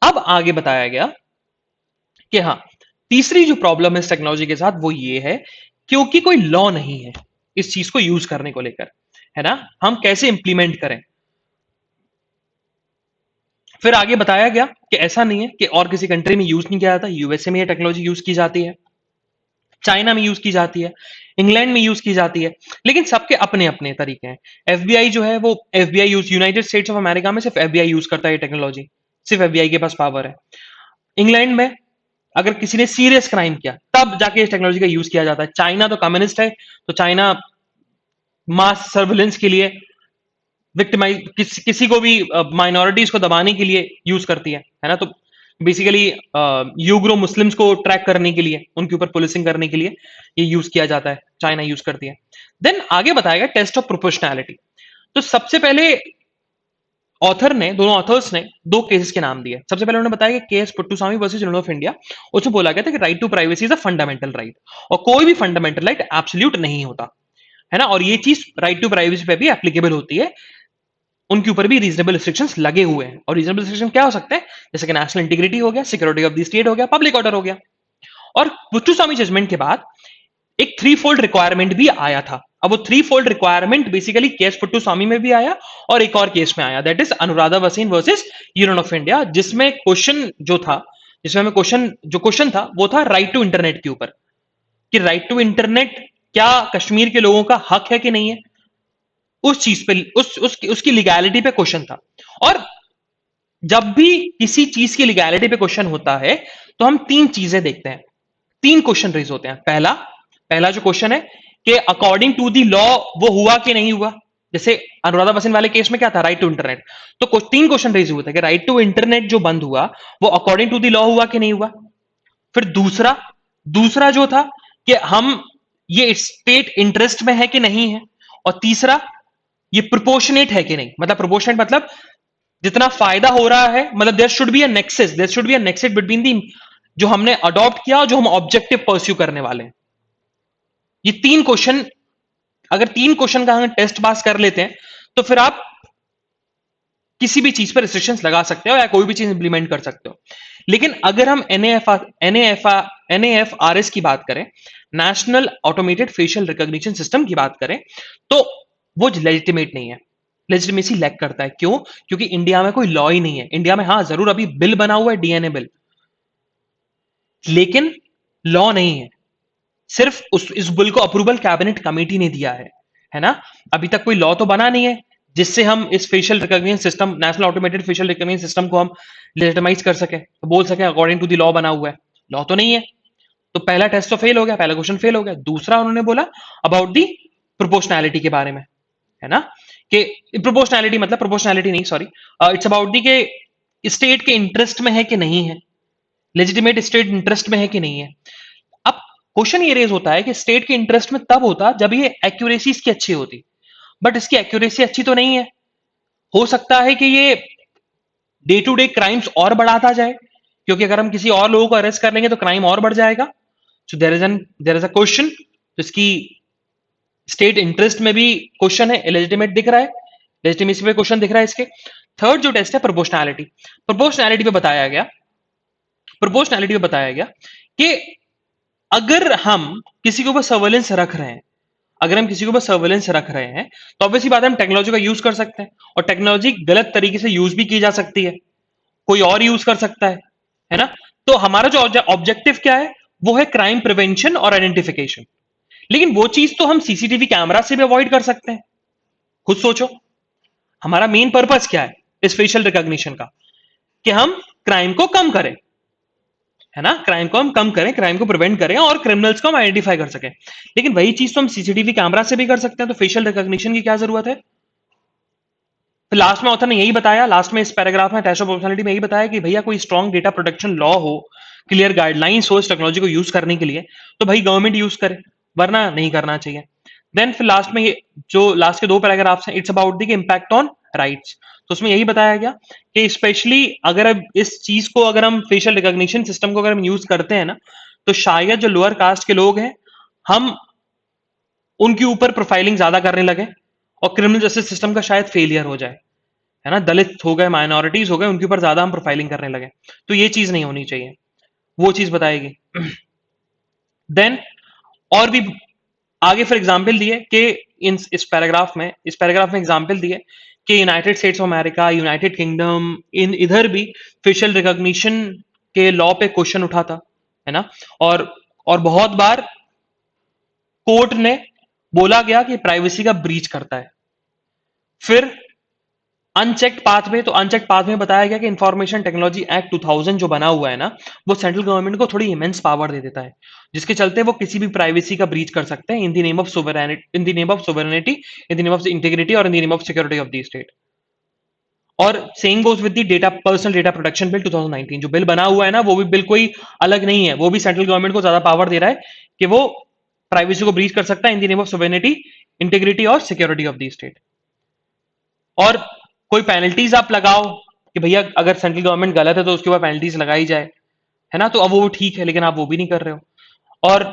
S1: अब आगे बताया गया कि हाँ, तीसरी जो प्रॉब्लम है इस टेक्नोलॉजी के साथ वो ये है, क्योंकि कोई लॉ नहीं है इस चीज को यूज करने को लेकर, है ना, हम कैसे इंप्लीमेंट करें। फिर आगे बताया गया कि ऐसा नहीं है कि और किसी कंट्री में यूज नहीं किया जाता, यूएसए में ये टेक्नोलॉजी यूज की जाती है, चाइना में यूज की जाती है, इंग्लैंड में यूज की जाती है, लेकिन सबके अपने अपने तरीके हैं। एफबीआई जो है वो FBI use, United States of America में सिर्फ एफबीआई यूज करता है ये टेक्नोलॉजी, सिर्फ एफबीआई के पास पावर है। इंग्लैंड में अगर किसी ने सीरियस क्राइम किया तब जाके इस टेक्नोलॉजी का यूज किया जाता है। चाइना तो कम्युनिस्ट है, तो चाइना मास सर्विलेंस के लिए विक्टिमाइज किसी को भी माइनॉरिटीज को दबाने के लिए यूज करती है ना। तो बेसिकली यूग्रो मुस्लिम्स को ट्रैक करने के लिए, उनके ऊपर पुलिसिंग करने के लिए ये यूज किया जाता है, चाइना यूज करती है। देन आगे बताएगा टेस्ट ऑफ प्रोपोर्शनैलिटी। तो सबसे पहले दोनों ऑथर्स ने दो केसेस के नाम दिए। सबसे पहले उन्होंने बताया कि KS Puttaswamy versus Union of India, उसमें बोला गया था कि right to privacy is a fundamental right, और कोई भी फंडामेंटल राइट एब्सोल्यूट नहीं होता, है ना। और ये चीज राइट टू प्राइवेसी पे भी एप्लीकेबल होती है, उनके ऊपर भी रीजनेबल रिस्ट्रिक्शंस लगे हुए हैं। और रीजनेबल रिस्ट्रिक्शन क्या हो सकते हैं, जैसे कि नेशनल इंटीग्रिटी हो गया, सिक्योरिटी ऑफ द स्टेट हो गया, पब्लिक ऑर्डर हो गया। और पुट्टुसामी जजमेंट के बाद एक थ्री फोल्ड रिक्वायरमेंट भी आया था। अब वो three fold requirement basically case Puttaswamy में भी आया और एक और केस में आया, that is Anuradha Bhasin versus Union of India, जिसमें क्वेश्चन जो था, जिसमें हमें क्वेश्चन था वो था राइट टू इंटरनेट के ऊपर, कि राइट टू इंटरनेट क्या कश्मीर के लोगों का हक है कि नहीं है, उस चीज पे उसकी लीगैलिटी पे क्वेश्चन था। और जब भी किसी चीज की लीगैलिटी पे क्वेश्चन होता है तो हम तीन चीजें देखते हैं, तीन क्वेश्चन रेज होते हैं। पहला जो क्वेश्चन है कि अकॉर्डिंग टू दी लॉ वो हुआ कि नहीं हुआ। जैसे अनुराधा भसीन वाले केस में क्या था, राइट टू इंटरनेट, तो तीन क्वेश्चन रेज हुए थे कि राइट टू इंटरनेट जो बंद हुआ वो अकॉर्डिंग टू दी लॉ हुआ कि नहीं हुआ। फिर दूसरा दूसरा जो था कि हम ये स्टेट इंटरेस्ट में है कि नहीं है। और तीसरा, ये प्रोपोर्शनेट है कि नहीं, मतलब प्रोपोर्शनेट मतलब जितना फायदा हो रहा है, मतलब there should be a nexus between the जो हमने अडॉप्ट किया और जो हम ऑब्जेक्टिव परस्यू करने वाले हैं। ये तीन क्वेश्चन, अगर तीन क्वेश्चन का हम टेस्ट पास कर लेते हैं तो फिर आप किसी भी चीज पर रिस्ट्रिक्शंस लगा सकते हो या कोई भी चीज इंप्लीमेंट कर सकते हो। लेकिन अगर हम एनएएफआरएस की बात करें, national automated facial recognition system की बात करें, तो वो लेजिटिमेट नहीं है, लेजिटिमेसी लैक करता है। क्यों? क्योंकि इंडिया में कोई लॉ ही नहीं है। इंडिया में हाँ जरूर अभी बिल बना हुआ है, डीएनए बिल, लेकिन लॉ नहीं है। सिर्फ इस बिल को अप्रूवल कैबिनेट कमेटी ने दिया है ना। अभी तक कोई लॉ तो बना नहीं है। जिससे हम इस facial recognition system, national automated facial recognition system को हम लेजिटिमाइज कर सके, तो बोल सके अकॉर्डिंग टू द लॉ बना हुआ है। लॉ तो नहीं है, तो पहला टेस्ट तो फेल हो गया, पहला क्वेश्चन फेल हो गया। दूसरा उन्होंने बोला अबाउट दी प्रोपोर्शनैलिटी के बारे में, है ना, कि प्रोपोर्शनैलिटी मतलब प्रोपोर्शनैलिटी नहीं, सॉरी, इट्स अबाउट दी के स्टेट के इंटरेस्ट में है कि नहीं है, लेजिटिमेट स्टेट इंटरेस्ट में है कि नहीं है। अब क्वेश्चन ये रेज होता है कि स्टेट के इंटरेस्ट में तब होता जब ये एक्यूरेसी इसकी अच्छी होती, बट इसकी एक्यूरेसी अच्छी तो नहीं है। हो सकता है कि ये डे टू डे क्राइम्स और बढ़ाता जाए, क्योंकि अगर हम किसी और लोगों को अरेस्ट कर लेंगे तो क्राइम और बढ़ जाएगा। So there is a question, तो इसकी स्टेट इंटरेस्ट में भी क्वेश्चन है, इलेजिटिमेट दिख रहा है, लेजिटिमेसी पे क्वेश्चन दिख रहा है इसके। थर्ड जो टेस्ट है प्रोपोर्शनैलिटी, प्रोपोर्शनैलिटी पे बताया गया, प्रोपोर्शनैलिटी पे बताया गया कि अगर हम किसी के ऊपर सर्वेलेंस रख रहे हैं, अगर हम किसी के ऊपर सर्वेलेंस रख रहे हैं, तो ऑब्वियसली बात है हम टेक्नोलॉजी का यूज कर सकते हैं, और टेक्नोलॉजी गलत तरीके से यूज भी की जा सकती है, कोई और यूज कर सकता है ना। तो हमारा जो ऑब्जेक्टिव क्या है, वो है क्राइम प्रिवेंशन और आइडेंटिफिकेशन। लेकिन वो चीज तो हम सीसीटीवी कैमरा से भी अवॉइड कर सकते हैं। खुद सोचो, हमारा मेन पर्पस क्या है इस फेशियल रिकॉग्निशन का, कि हम क्राइम को कम करें, है ना, क्राइम को हम कम करें, क्राइम को प्रिवेंट करें और क्रिमिनल्स को हम आइडेंटिफाई कर सकें। लेकिन वही चीज तो हम सीसीटीवी कैमरा से भी कर सकते हैं, तो फेशियल रिकॉग्निशन की क्या जरूरत है। फिर लास्ट में ऑथर ने यही बताया, लास्ट में इस पैराग्राफ में टेस्ट ऑफ प्रोपोर्शनैलिटी में यही बताया कि भैया कोई स्ट्रॉन्ग डेटा प्रोटेक्शन लॉ हो, क्लियर गाइडलाइंस हो इस टेक्नोलॉजी को यूज करने के लिए, तो भाई गवर्नमेंट यूज करे, वरना नहीं करना चाहिए। देन फिर लास्ट में ये जो लास्ट के दो पैराग्राफ्स हैं, it's about the impact on rights, तो उसमें यही बताया गया कि स्पेशली अगर अब इस चीज को, अगर हम फेशियल रिकॉग्निशन सिस्टम को अगर हम यूज करते हैं ना, तो शायद जो लोअर कास्ट के लोग हैं, हम उनके ऊपर प्रोफाइलिंग ज्यादा करने लगे, और क्रिमिनल जस्टिस सिस्टम का शायद फेलियर हो जाए, है ना, दलित हो गए, माइनॉरिटीज हो गए, उनके ऊपर ज्यादा हम प्रोफाइलिंग करने लगे, तो ये चीज नहीं होनी चाहिए, वो चीज बताएगी। देन और भी आगे फिर एग्जाम्पल दिए कि इस पैराग्राफ में एग्जाम्पल दिए कि United States of America, United Kingdom, in इधर भी फेशियल रिकॉग्निशन के लॉ पे क्वेश्चन उठा था, है ना, और बहुत बार कोर्ट ने बोला गया कि प्राइवेसी का ब्रीच करता है। फिर अनचेक्ड पाथवे, तो अनचेक्ड पाथवे में बताया गया कि इंफॉर्मेशन टेक्नोलॉजी एक्ट 2000 जो बना हुआ है ना, वो सेंट्रल गवर्नमेंट को थोड़ी इमेंस पावर दे देता है, जिसके चलते वो किसी भी प्राइवेसी का ब्रीच कर सकते हैं in the name of sovereignty, in the name of sovereignty, in the name of integrity और in the name of security of the state. और same goes with the data personal data protection bill 2019, जो bill बना हुआ है ना, वो भी bill कोई अलग नहीं है, वो भी सेंट्रल गवर्नमेंट को ज्यादा पावर दे रहा है कि वो प्राइवेसी को ब्रीच कर सकता है इन the name of sovereignty, integrity और सिक्योरिटी ऑफ द स्टेट। और कोई पेनल्टीज आप लगाओ कि भैया अगर सेंट्रल गवर्नमेंट गलत है तो उसके ऊपर पेनल्टीज लगाई जाए, है ना, तो अब वो ठीक है, लेकिन आप वो भी नहीं कर रहे हो। और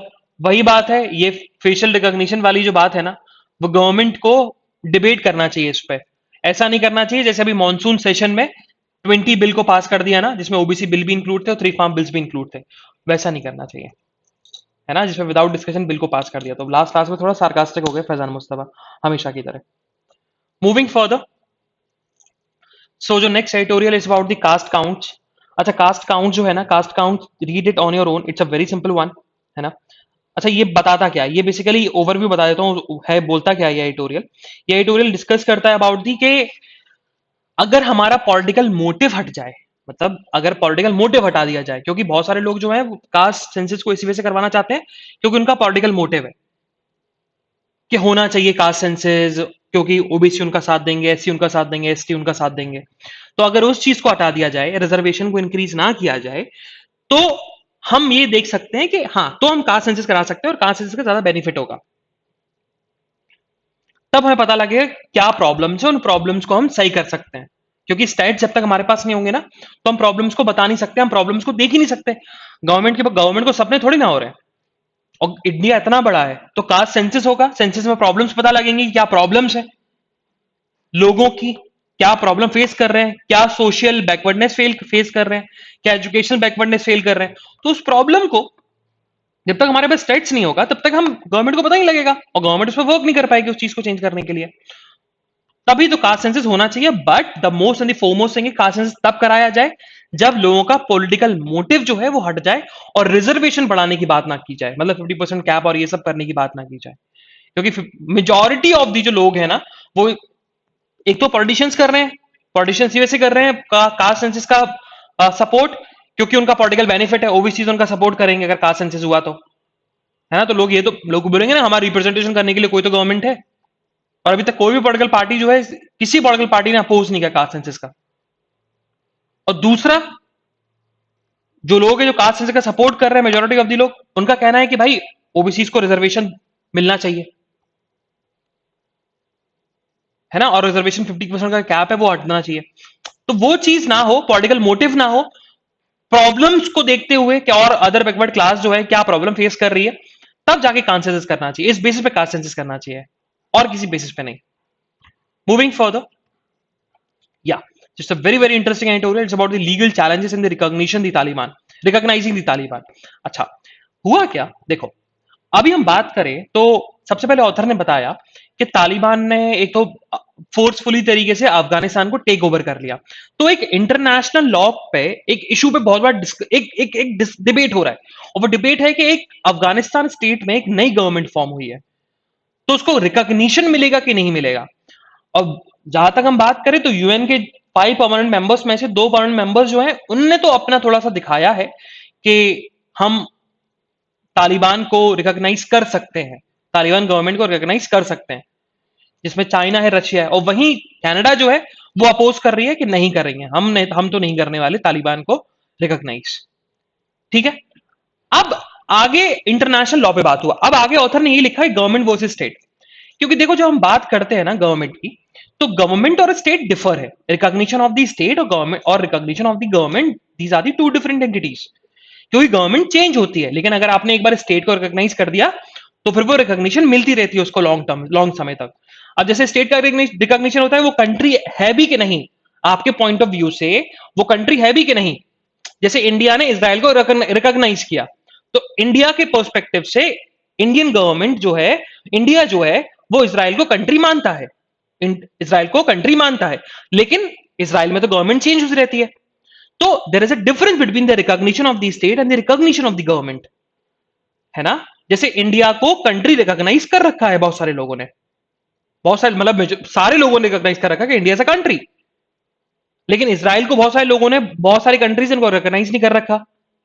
S1: वही बात है, ये फेशियल रिकॉग्निशन वाली जो बात है ना, वो गवर्नमेंट को डिबेट करना चाहिए इस पे, ऐसा नहीं करना चाहिए जैसे अभी मॉनसून सेशन में 20 बिल को पास कर दिया ना, जिसमें ओबीसी बिल भी इंक्लूड थे और 3 फार्म बिल्स भी इंक्लूड थे, वैसा नहीं करना चाहिए, है ना, जिसमें विदाउट डिस्कशन बिल को पास कर दिया। तो लास्ट क्लास में थोड़ा सार्कास्टिक हो गया फैजान मुस्तफा, हमेशा की तरह। मूविंग फर्दर, सो जो next editorial is about the caste count. अच्छा, कास्ट काउंट जो है ना, caste count, read it on your own, it's a very simple one, है ना। अच्छा, ये बताता क्या, ये बेसिकली ओवरव्यू बता देता हूँ, है बोलता क्या ये एडिटोरियल। ये एडिटोरियल डिस्कस करता है अबाउट दी के अगर हमारा पॉलिटिकल मोटिव हट जाए, मतलब अगर पॉलिटिकल मोटिव हटा दिया जाए, क्योंकि बहुत सारे लोग जो है कास्ट सेंसस को इसी वजह से करवाना चाहते हैं क्योंकि उनका पॉलिटिकल मोटिव है कि होना चाहिए कास्ट सेंसस, क्योंकि ओबीसी उनका साथ देंगे, एससी उनका साथ देंगे, एसटी उनका साथ देंगे। तो अगर उस चीज को हटा दिया जाए, रिजर्वेशन को इंक्रीज ना किया जाए, तो हम ये देख सकते हैं कि हाँ, तो हम कास्ट सेंसस करा सकते हैं और कास्ट सेंसस का ज्यादा बेनिफिट होगा। तब हमें पता लगेगा क्या प्रॉब्लम्स है, उन प्रॉब्लम्स को हम सही कर सकते हैं, क्योंकि स्टैट्स जब तक हमारे पास नहीं होंगे ना, तो हम प्रॉब्लम्स को बता नहीं सकते, हम प्रॉब्लम्स को देख ही नहीं सकते। गवर्नमेंट को सपने थोड़ी ना हो रहे हैं, और इंडिया इतना बड़ा है, तो कास्ट सेंसस होगा, सेंसस में प्रॉब्लम्स पता लगेंगी, क्या प्रॉब्लम्स है लोगों की, क्या प्रॉब्लम फेस कर रहे हैं, क्या सोशल बैकवर्डनेस फेस कर रहे हैं, क्या एजुकेशनल बैकवर्डनेस फेल कर रहे हैं। तो उस प्रॉब्लम को जब तक हमारे पास स्टेट्स नहीं होगा, तब तक हम गवर्नमेंट को पता नहीं लगेगा, और गवर्नमेंट उस पर वर्क नहीं कर पाएगी उस चीज को चेंज करने के लिए। तभी तो कास्ट सेंसस होना चाहिए, but the most and the foremost thing, caste census तब कराया जाए जब लोगों का पॉलिटिकल मोटिव जो है वो हट जाए और रिजर्वेशन बढ़ाने की बात ना की जाए, मतलब 50% कैप और ये सब करने की बात ना की जाए, क्योंकि मेजॉरिटी ऑफ दी जो लोग हैं ना, वो एक तो पॉलिटिशियंस कर रहे हैं, पॉलिटिशियंस यूएसए कर रहे हैं कास्ट सेंसस का सपोर्ट, क्योंकि उनका पॉलिटिकल बेनिफिट है, ओबीसीज उनका सपोर्ट करेंगे अगर कास्ट सेंसस हुआ तो, है ना। तो लोग ये तो लोग बोलेंगे ना हमारा रिप्रेजेंटेशन करने के लिए कोई तो गवर्नमेंट है, और अभी तक कोई भी पॉलिटिकल पार्टी जो है, किसी पॉलिटिकल पार्टी ने अपोज नहीं किया कास्ट सेंसस का। और दूसरा, जो लोग हैं जो कास्ट सेंसस का सपोर्ट कर रहे हैं, मेजोरिटी ऑफ द लोग, उनका कहना है कि भाई ओबीसी को रिजर्वेशन मिलना चाहिए, है ना, और रिजर्वेशन 50% का कैप है वो हटना चाहिए। तो वो चीज ना हो, पॉलिटिकल मोटिव ना हो, प्रॉब्लम्स को देखते हुए क्या और अदर बैकवर्ड क्लास जो है क्या प्रॉब्लम फेस कर रही है, तब जाके कास्ट सेंसस करना चाहिए, इस बेसिस पे कास्ट सेंसस करना चाहिए, और किसी बेसिस पे नहीं। Moving further, yeah, just a very very interesting editorial. It's about the legal challenges in the recognition the Taliban, recognizing the Taliban. अच्छा, हुआ क्या देखो, अभी हम बात करें तो सबसे पहले ऑथर ने बताया कि तालिबान ने एक तो फोर्सफुली तरीके से अफगानिस्तान को टेक ओवर कर लिया। तो एक इंटरनेशनल लॉ पे एक इशू पे बहुत बार एक डिबेट हो रहा है, और वो डिबेट है कि एक अफगानिस्तान स्टेट में एक नई गवर्नमेंट फॉर्म हुई है, तो उसको रिकॉग्निशन मिलेगा कि नहीं मिलेगा। और जहां तक हम बात करें तो यूएन के 5 परमानेंट मेंबर्स में से 2 परमानेंट मेंबर्स जो हैं उनने तो अपना थोड़ा सा दिखाया है कि हम तालिबान को रिकॉग्नाइज कर सकते हैं, तालिबान गवर्नमेंट को रिकॉग्नाइज कर सकते हैं, जिसमें चाइना है, रशिया है, और वहीं कनाडा जो है वो अपोज कर रही है कि नहीं करेंगे, हम तो नहीं करने वाले तालिबान को रिकॉग्नाइज। ठीक है, अब आगे इंटरनेशनल लॉ पे बात हुआ। अब आगे ऑथर ने ये लिखा है गवर्नमेंट वर्सेस स्टेट, क्योंकि देखो जब हम बात करते हैं ना गवर्नमेंट की, तो गवर्नमेंट और स्टेट डिफर है, रिकॉग्निशन ऑफ द स्टेट और गवर्नमेंट और recognition of the government, these are the two different entities. क्योंकि गवर्नमेंट चेंज होती है, लेकिन अगर आपने एक बार स्टेट को रिकॉग्नाइज कर दिया तो फिर वो रिकॉग्निशन मिलती रहती है उसको लॉन्ग समय तक। अब जैसे स्टेट का रिकॉग्निशन होता है, वो कंट्री है भी कि नहीं, आपके पॉइंट ऑफ व्यू से वो कंट्री है भी कि नहीं। जैसे इंडिया ने इसराइल को रिकॉग्नाइज किया, तो इंडिया के पर्सपेक्टिव से इंडियन गवर्नमेंट जो है, इंडिया जो है वो इसराइल को कंट्री मानता है, इसराइल को कंट्री मानता है, लेकिन इसराइल में तो गवर्नमेंट चेंज होती रहती है। तो there is a difference between the recognition of the state and the recognition of the government, है ना। जैसे इंडिया को कंट्री रिकॉग्नाइज कर रखा है बहुत सारे लोगों ने, बहुत सारे मतलब सारे लोगों ने रिकॉग्नाइज कर रखा है कि इंडिया इज अ कंट्री, लेकिन इसराइल को बहुत सारे लोगों ने, बहुत सारी कंट्रीज इनको रिकॉग्नाइज नहीं कर रखा,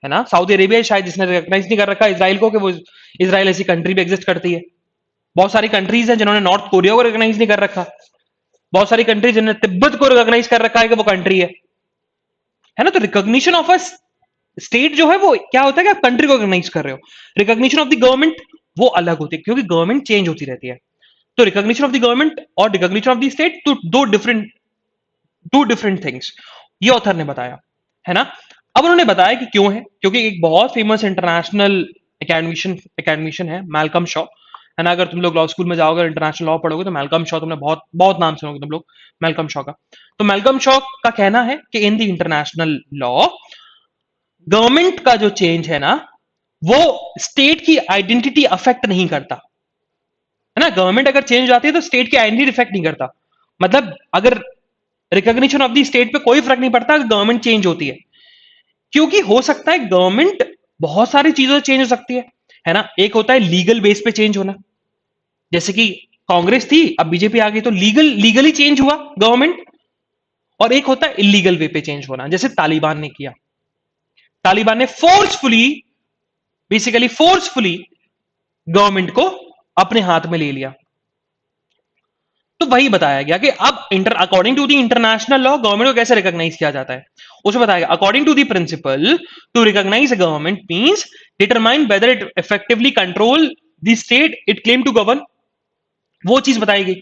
S1: है ना। सऊदी अरेबिया शायद जिसने रिकॉग्नाइज नहीं कर रखा इसराइल को कि वो इसराइल ऐसी कंट्री भी एग्जिस्ट करती है। बहुत सारी कंट्रीज हैं जिन्होंने नॉर्थ कोरिया को रिकॉग्नाइज नहीं कर रखा, बहुत सारी कंट्रीज जिन्होंने तिब्बत को रिकॉग्नाइज कर रखा है कि वो कंट्री है ना। तो रिकॉग्निशन ऑफ अ स्टेट जो है वो क्या होता है कि आप कंट्री को रिकॉग्नाइज कर रहे हो, रिकॉग्निशन ऑफ द गवर्नमेंट वो अलग होती है, क्योंकि गवर्नमेंट चेंज होती रहती है। तो रिकॉग्निशन ऑफ द गवर्नमेंट और रिकॉग्निशन ऑफ द स्टेट तो टू डिफरेंट थिंग्स, ये ऑथर ने बताया, है ना। अब उन्होंने बताया कि क्यों है, क्योंकि एक बहुत फेमस इंटरनेशनल एकेडमिशियन है मैल्कम शॉ, है ना। अगर तुम लोग लॉ स्कूल में जाओगे, इंटरनेशनल लॉ पढ़ोगे तो मैल्कम शॉ तुमने बहुत बहुत नाम सुनोगे तुम लोग, मैल्कम शॉ का। तो मैल्कम शॉ का कहना है कि in the international law government का जो चेंज है ना, वो स्टेट की आइडेंटिटी अफेक्ट नहीं करता, है ना। गवर्नमेंट अगर चेंज हो जाती है तो स्टेट की आइडेंटिटी अफेक्ट नहीं करता, मतलब अगर रिकॉग्निशन ऑफ द स्टेट पे कोई फर्क नहीं पड़ता अगर गवर्नमेंट चेंज होती है, क्योंकि हो सकता है गवर्नमेंट बहुत सारी चीजों से चेंज हो सकती है ना। एक होता है लीगल बेस पे चेंज होना, जैसे कि कांग्रेस थी अब बीजेपी आ गई तो लीगली चेंज हुआ गवर्नमेंट, और एक होता है इलीगल वे पे चेंज होना, जैसे तालिबान ने किया। तालिबान ने बेसिकली फोर्सफुली गवर्नमेंट को अपने हाथ में ले लिया। तो वही बताया गया कि अब according to the international law government को कैसे रिकॉग्नाइज किया जाता है, उसमें बताया गया according to the principle to recognise a government means determine whether it effectively control the state it claim to govern. वो चीज बताई गई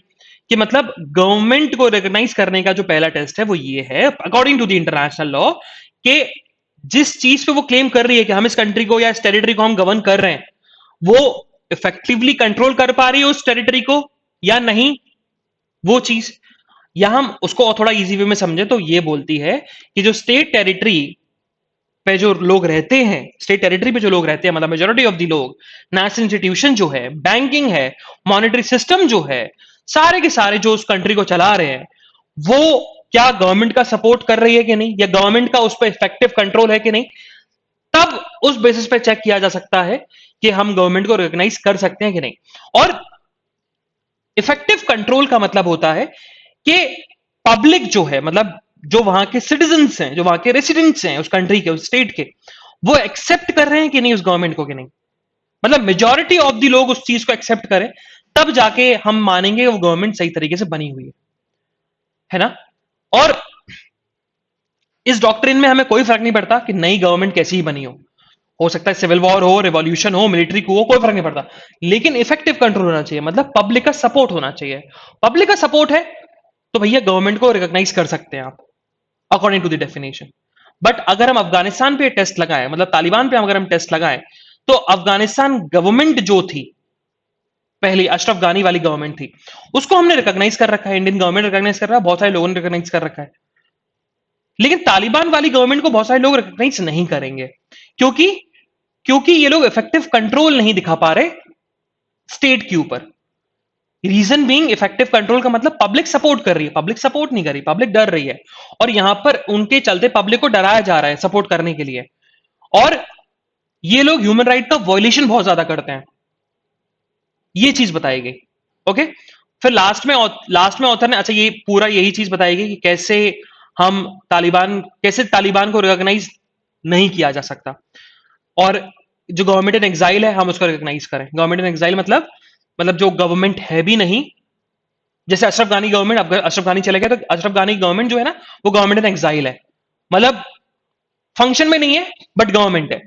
S1: कि मतलब गवर्नमेंट को रिकॉग्नाइज करने का जो पहला टेस्ट है वो ये है according to the international law, कि जिस चीज पे वो क्लेम कर रही है कि हम इस कंट्री को या इस टेरिटरी को हम गवर्न कर रहे हैं, वो इफेक्टिवली कंट्रोल कर पा रही है उस टेरिटरी को या नहीं, वो चीज। या हम उसको और थोड़ा इजी वे में समझे तो ये बोलती है कि जो स्टेट टेरिटरी पे जो लोग रहते हैं, स्टेट टेरिटरी पे जो लोग रहते हैं, मतलब मेजोरिटी ऑफ द लोग, नेशनल इंस्टीट्यूशन जो है, बैंकिंग है, मॉनेटरी सिस्टम जो है, सारे के सारे जो उस कंट्री को चला रहे हैं, वो क्या गवर्नमेंट का सपोर्ट कर रही है कि नहीं, या गवर्नमेंट का उस पर इफेक्टिव कंट्रोल है कि नहीं, तब उस बेसिस पे चेक किया जा सकता है कि हम गवर्नमेंट को रिकॉग्नाइज कर सकते हैं कि नहीं। और इफेक्टिव कंट्रोल का मतलब होता है कि पब्लिक जो है, मतलब जो वहां के सिटीजन्स हैं, जो वहां के रेसिडेंट्स हैं उस कंट्री के, उस स्टेट के, वो एक्सेप्ट कर रहे हैं कि नहीं उस गवर्नमेंट को, कि नहीं। मतलब मेजॉरिटी ऑफ द लोग उस चीज को एक्सेप्ट करें, तब जाके हम मानेंगे वो गवर्नमेंट सही तरीके से बनी हुई है ना। और इस डॉक्ट्रिन में हमें कोई फर्क नहीं पड़ता कि नई गवर्नमेंट कैसी ही बनी हो सकता है सिविल वॉर हो, रिवॉल्यूशन हो, मिलिट्री को हो, कोई फर्क नहीं पड़ता, लेकिन इफेक्टिव कंट्रोल होना चाहिए, मतलब पब्लिक का सपोर्ट होना चाहिए। पब्लिक का सपोर्ट है तो भैया गवर्नमेंट को रिकॉग्नाइज कर सकते हैं आप, according to the definition. But अगर हम अफगानिस्तान पे टेस्ट लगाएं, मतलब तालिबान पे अगर हम टेस्ट लगाएं, तो अफगानिस्तान गवर्नमेंट जो थी पहली अशरफ गानी वाली गवर्नमेंट थी, उसको हमने रिकॉग्नाइज कर रखा है, इंडियन गवर्नमेंट रिकॉग्नाइज कर रहा है, बहुत सारे लोगों ने रिकॉग्नाइज कर रखा है। लेकिन तालिबान वाली गवर्नमेंट को बहुत सारे लोग रिकॉग्नाइज नहीं करेंगे, क्योंकि क्योंकि ये लोग इफेक्टिव कंट्रोल नहीं दिखा पा रहे स्टेट के ऊपर। रीजन बीइंग, इफेक्टिव कंट्रोल का मतलब पब्लिक सपोर्ट कर रही है, पब्लिक सपोर्ट नहीं कर रही, पब्लिक डर रही है, और यहां पर उनके चलते पब्लिक को डराया जा रहा है सपोर्ट करने के लिए। और ये लोग ह्यूमन राइट का वॉयलेशन बहुत ज्यादा करते हैं, ये चीज बताई गई। ओके, फिर लास्ट में ऑथर ने, अच्छा ये पूरा यही चीज बताई गई कि हम कैसे तालिबान को रिकॉग्नाइज नहीं किया जा सकता, और जो गवर्नमेंट इन एग्जाइल है हम उसको रिकॉग्नाइज करें। गवर्नमेंट इन एग्जाइल मतलब जो गवर्नमेंट है भी नहीं, जैसे अशरफ गानी गवर्नमेंट, अशरफ गानी चले गए तो अशरफ गानी गवर्नमेंट जो है ना, वो गवर्नमेंट इन एग्जाइल है, मतलब फंक्शन में नहीं है बट गवर्नमेंट है।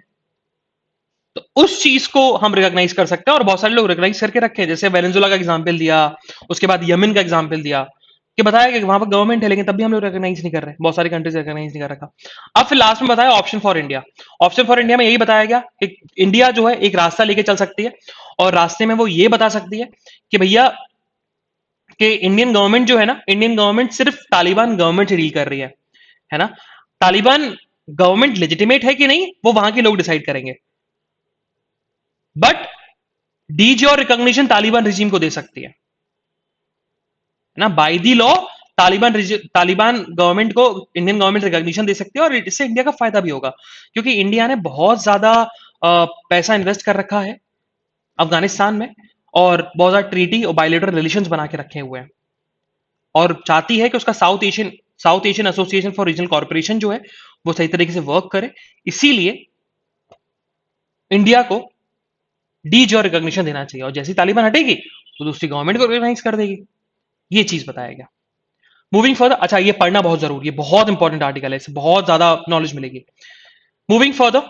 S1: तो उस चीज को हम रिकॉग्नाइज कर सकते हैं, और बहुत सारे लोग रिकॉग्नाइज करके रखे हैं, जैसे वेनेजुला का एग्जाम्पल दिया, उसके बाद यमन का एग्जाम्पल दिया, कि बताया कि वहां पर गवर्नमेंट है लेकिन तब भी हम लोग रिकॉग्नाइज नहीं कर रहे, बहुत सारी कंट्रीज रिकॉग्नाइज नहीं कर रखा। अब फिर लास्ट में बताया option for India. Option for India में यही बताया गया कि इंडिया जो है एक रास्ता लेके चल सकती है, और रास्ते में वो ये बता सकती है कि भैया कि इंडियन गवर्नमेंट जो है ना, इंडियन गवर्नमेंट सिर्फ तालिबान गवर्नमेंट से डील कर रही है ना। तालिबान गवर्नमेंट लेजिटिमेट है कि नहीं वो वहां के लोग डिसाइड करेंगे, बट डीजी और रिकॉग्निशन तालिबान रिजीम को दे सकती है ना, by the law. Taliban government को इंडियन गवर्नमेंट रिकॉग्निशन दे सकती है, और इससे इंडिया का फायदा भी होगा, क्योंकि इंडिया ने बहुत ज्यादा पैसा इन्वेस्ट कर रखा है अफगानिस्तान में, और बहुत ज्यादा ट्रीटी और बायलेटरल रिलेशंस बना के रखे हुए हैं, और चाहती है कि उसका south Asian association for regional corporation जो है वो सही तरीके से वर्क करे। इसीलिए इंडिया को डीजी और रिकॉग्निशन देना चाहिए, और जैसी तालिबान हटेगी तो दूसरी गवर्नमेंट को रिकॉग्नाइज कर देगी। ये चीज बताया गया। मूविंग फर्दर, अच्छा ये पढ़ना बहुत जरूरी है, बहुत इंपॉर्टेंट आर्टिकल है, इससे बहुत ज्यादा नॉलेज मिलेगी। Moving further,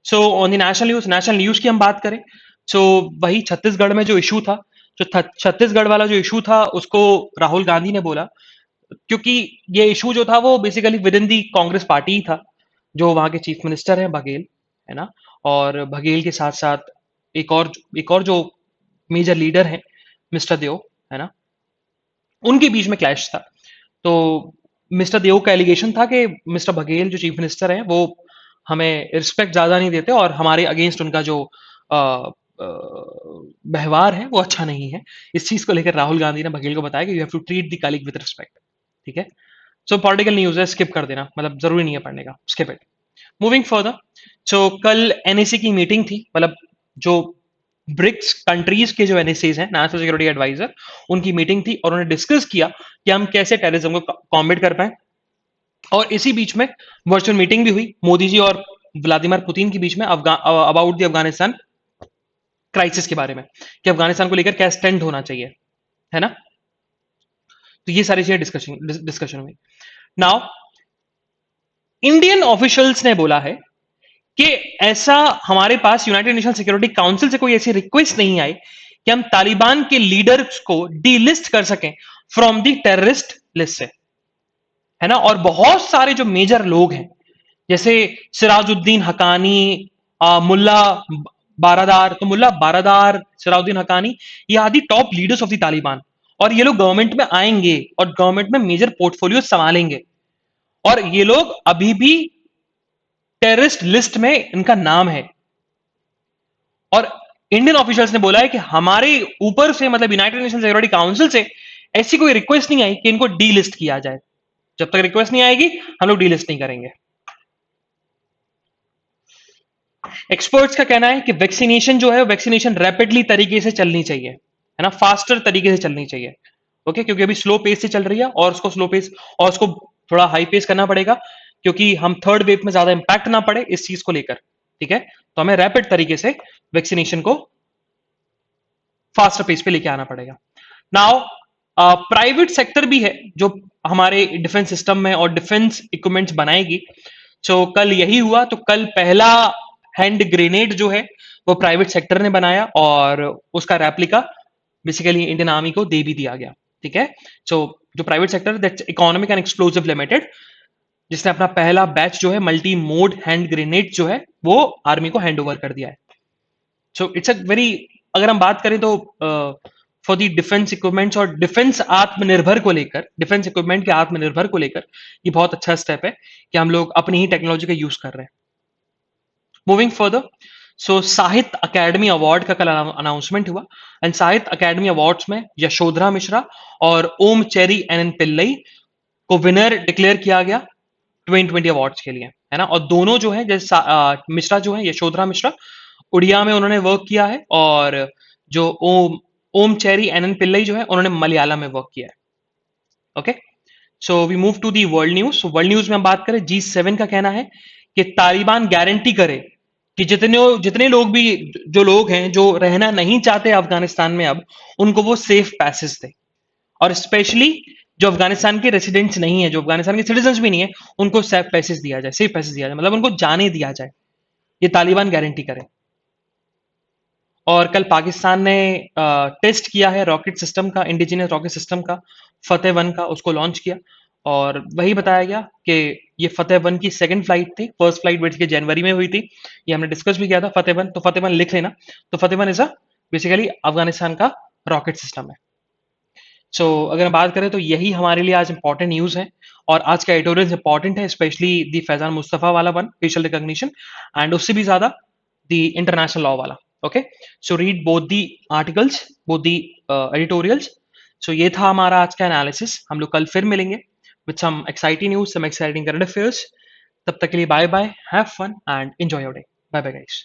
S1: so on the national news की हम बात करें, सो वही छत्तीसगढ़ में जो इशू था, जो छत्तीसगढ़ वाला जो इशू था उसको राहुल गांधी ने बोला, क्योंकि ये इशू जो था वो basically with in the Congress party ही था, जो वहां के चीफ मिनिस्टर हैं बघेल, है ना, और बघेल के साथ साथ एक और जो मेजर लीडर हैं मिस्टर देव, है ना, उनके बीच में क्लैश था। तो मिस्टर देव का एलिगेशन था कि मिस्टर बघेल जो चीफ मिनिस्टर हैं वो हमें रिस्पेक्ट ज्यादा नहीं देते, और हमारे अगेंस्ट उनका जो व्यवहार है वो अच्छा नहीं है। इस चीज को लेकर राहुल गांधी ने बघेल को बताया कि you have to treat the colleague with respect. ठीक है, सो पॉलिटिकल न्यूज है, स्किप कर देना, मतलब जरूरी नहीं है पढ़ने का, skip it. Moving further, so कल एनएसी की मीटिंग थी, मतलब जो ब्रिक्स कंट्रीज के जो एनएसीज हैं, नेशनल सिक्योरिटी एडवाइजर, उनकी मीटिंग थी, और उन्होंने डिस्कस किया कि हम कैसे टेररिज्म को कॉम्बेट कर पाए। और इसी बीच में वर्चुअल मीटिंग भी हुई मोदी जी और व्लादिमीर पुतिन के बीच में, अबाउट द अफगानिस्तान क्राइसिस के बारे में, कि अफगानिस्तान को लेकर क्या स्टैंड होना चाहिए, है ना। तो ये सारी चीजें डिस्कशन हुई। नाउ इंडियन ऑफिशियल्स ने बोला है कि ऐसा हमारे पास यूनाइटेड नेशन सिक्योरिटी काउंसिल से कोई ऐसी रिक्वेस्ट नहीं आई कि हम तालिबान के लीडर्स को डीलिस्ट कर सकें फ्रॉम द टेररिस्ट लिस्ट से, है ना। और बहुत सारे जो मेजर लोग हैं, जैसे सिराजुद्दीन हकानी, मुल्ला बारादार, तो मुल्ला बारादार, सिराजुद्दीन हकानी, ये आदि top leaders of the Taliban, और ये लोग गवर्नमेंट में आएंगे और गवर्नमेंट में मेजर पोर्टफोलियो संभालेंगे, और ये लोग अभी भी टेररिस्ट लिस्ट में इनका नाम है। और इंडियन ऑफिशियल्स ने बोला है कि हमारे ऊपर से, मतलब यूनाइटेड नेशन सिक्योरिटी काउंसिल से ऐसी कोई रिक्वेस्ट नहीं आई कि इनको डी लिस्ट किया जाए। जब तक रिक्वेस्ट नहीं आएगी हम लोग डी लिस्ट नहीं करेंगे। एक्सपर्ट्स का कहना है कि वैक्सीनेशन जो है, वैक्सीनेशन रैपिडली तरीके से चलनी चाहिए, है ना, फास्टर तरीके से चलनी चाहिए। ओके, क्योंकि अभी स्लो पेस से चल रही है और उसको स्लो पेस और उसको थोड़ा हाई पेस करना पड़ेगा, क्योंकि हम थर्ड वेव में ज्यादा इंपैक्ट ना पड़े इस चीज को लेकर। ठीक है, तो हमें रैपिड तरीके से वैक्सीनेशन को फास्टर पेस पे लेके आना पड़ेगा। नाउ प्राइवेट सेक्टर भी है जो हमारे डिफेंस सिस्टम में और डिफेंस इक्विपमेंट्स बनाएगी। सो कल यही हुआ, तो कल पहला हैंड ग्रेनेड जो है वो प्राइवेट सेक्टर ने बनाया और उसका रेप्लिका बेसिकली इंडियन आर्मी को दे भी दिया गया। ठीक है, सो जो private sector that's economic and explosive limited, जिसने अपना पहला बैच जो है मल्टी मोड हैंड ग्रेनेड जो है वो आर्मी को हैंड ओवर कर दिया है। सो इट्स अ वेरी, अगर हम बात करें तो फॉर दी डिफेंस इक्विपमेंट्स और डिफेंस आत्मनिर्भर को लेकर, डिफेंस इक्विपमेंट के आत्मनिर्भर को लेकर ये बहुत अच्छा स्टेप है कि हम लोग अपनी ही टेक्नोलॉजी का यूज कर रहे हैं। मूविंग फर्दर, सो साहित्य अकेडमी अवार्ड का कल अनाउंसमेंट हुआ एंड साहित्य अकेडमी अवार्ड्स में यशोधरा मिश्रा और ओम चेरी एन पिल्लई को विनर डिक्लेयर किया गया 2020 अवार्ड्स के लिए, है ना। और दोनों जो है, जैसे मिश्रा जो है, यशोधरा मिश्रा, उड़िया में उन्होंने वर्क किया है, और जो ओम ओम चेरी एनन पिल्लई जो है उन्होंने मलयालम में वर्क किया है। Okay, so we move to the world news. World news में हम बात करें, G7 का कहना है कि तालिबान गारंटी करे कि जितने जितने लोग भी, जो लोग हैं जो रहना नहीं चाहते अफगानिस्तान में अब, उनको वो सेफ पैसेज दे, और स्पेशली जो अफगानिस्तान के रेसिडेंट्स नहीं है, जो अफगानिस्तान के सिटीजन भी नहीं है, उनको सेफ पैसेज दिया जाए, सेफ पैसेज दिया जाए, मतलब उनको जाने दिया जाए, ये तालिबान गारंटी करे। और कल पाकिस्तान ने टेस्ट किया है रॉकेट सिस्टम का, इंडिजिनियस रॉकेट सिस्टम का, फतेह 1 का, उसको लॉन्च किया, और वही बताया गया कि ये फतेह 1 की सेकंड फ्लाइट थी, फर्स्ट फ्लाइट बेसिकली जनवरी में हुई थी, ये हमने डिस्कस भी किया था फतेह 1, तो फतेह 1 लिख लेना। तो फतेह 1 इज अ बेसिकली अफगानिस्तान का रॉकेट सिस्टम है। सो अगर बात करें तो यही हमारे लिए आज इंपॉर्टेंट न्यूज है, और आज का एडिटोरियल इंपॉर्टेंट है, स्पेशली दी फैजान मुस्तफा वाला वन, फेशियल रिकॉग्निशन, एंड उससे भी ज्यादा दी इंटरनेशनल लॉ वाला। Okay, so read both the articles, both the editorials. So ये था हमारा आज का एनालिसिस। हम लोग कल फिर मिलेंगे with some exciting news, some exciting current affairs. तब तक के लिए bye bye, have fun and enjoy your day. Bye bye guys.